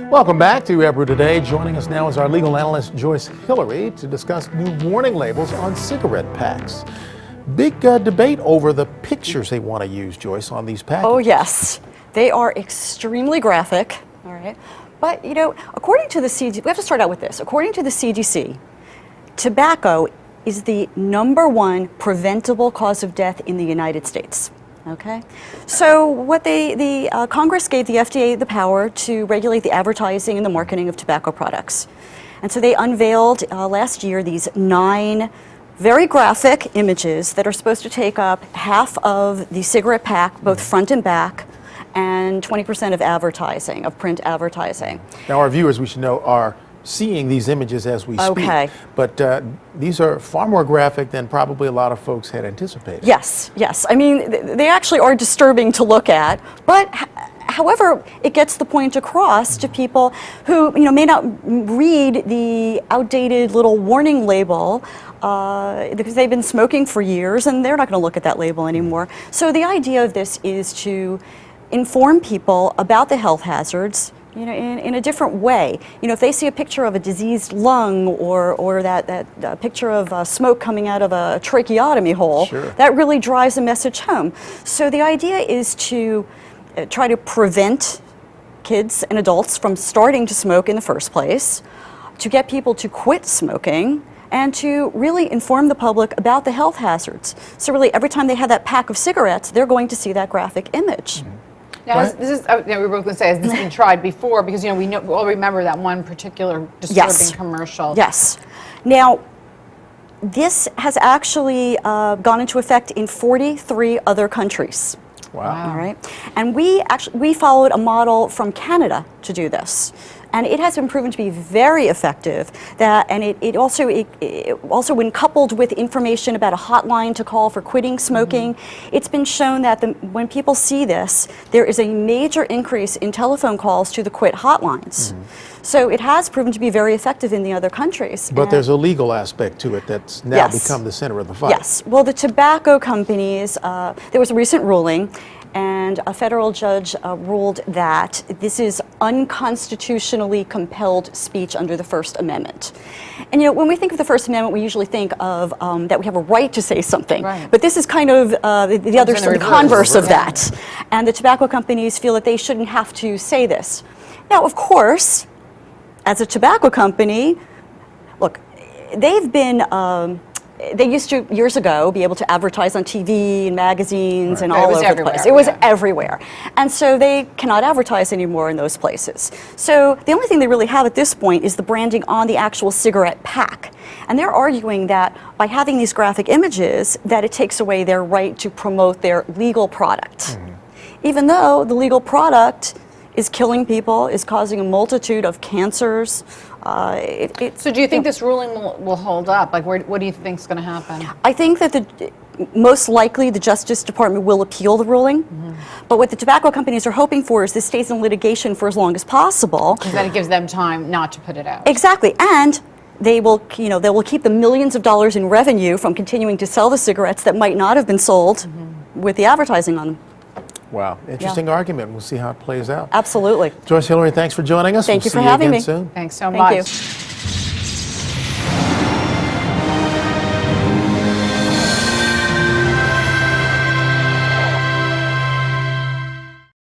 Welcome back to Ebru Today. Joining us now is our legal analyst Joyce Hillary to discuss new warning labels on cigarette packs. Big debate over the pictures they want to use, Joyce, on these packages. Oh yes, they are extremely graphic. All right, but you know, according to the CDC, we have to start out with this. According to the CDC, tobacco is the #1 preventable cause of death in the United States. Okay, so what the Congress gave the FDA the power to regulate the advertising and the marketing of tobacco products. And so they unveiled last year these 9 very graphic images that are supposed to take up half of the cigarette pack, both front and back, and 20% of advertising, of print advertising. Now our viewers, we should know, are seeing these images as we speak. Okay. But these are far more graphic than probably a lot of folks had anticipated. Yes, yes. I mean, they actually are disturbing to look at, but however, it gets the point across to people who, you know, may not read the outdated little warning label because they've been smoking for years and they're not going to look at that label anymore. So the idea of this is to inform people about the health hazards, you know, in a different way. You know, if they see a picture of a diseased lung or that picture of smoke coming out of a tracheotomy hole, sure, that really drives a message home. So the idea is to try to prevent kids and adults from starting to smoke in the first place, to get people to quit smoking, and to really inform the public about the health hazards. So really, every time they have that pack of cigarettes, they're going to see that graphic image. Mm-hmm. Now, this is, we were both going to say, has this been tried before? Because, you know, we all remember that one particular disturbing commercial. Yes. Now, this has actually gone into effect in 43 other countries. Wow. All right. And we followed a model from Canada to do this. And it has been proven to be very effective. And it also, when coupled with information about a hotline to call for quitting smoking, it's been shown that when people see this, there is a major increase in telephone calls to the quit hotlines. So it has proven to be very effective in the other countries. But there's a legal aspect to it that's now become the center of the fight. Yes. Well, the tobacco companies, there was a recent ruling, and a federal judge ruled that this is unconstitutionally compelled speech under the First Amendment. And you know, when we think of the First Amendment, we usually think of that we have a right to say something. Right. But this is kind of the converse of that. And the tobacco companies feel that they shouldn't have to say this. Now, of course, as a tobacco company, look, they've been they used to, years ago, be able to advertise on TV and magazines and all over the place. It was everywhere. And so they cannot advertise anymore in those places. So the only thing they really have at this point is the branding on the actual cigarette pack. And they're arguing that by having these graphic images, that it takes away their right to promote their legal product. Even though the legal product is killing people, is causing a multitude of cancers. So do you think this ruling will hold up? Like, what do you think is going to happen? I think that most likely the Justice Department will appeal the ruling. But what the tobacco companies are hoping for is this stays in litigation for as long as possible. Because then it gives them time not to put it out. Exactly. And they will, you know, they will keep the millions of dollars in revenue from continuing to sell the cigarettes that might not have been sold with the advertising on them. Wow, interesting argument. We'll see how it plays out. Absolutely. Joyce Hillary, thanks for joining us. Thank you for having me. Soon. Thanks so much. Thank you.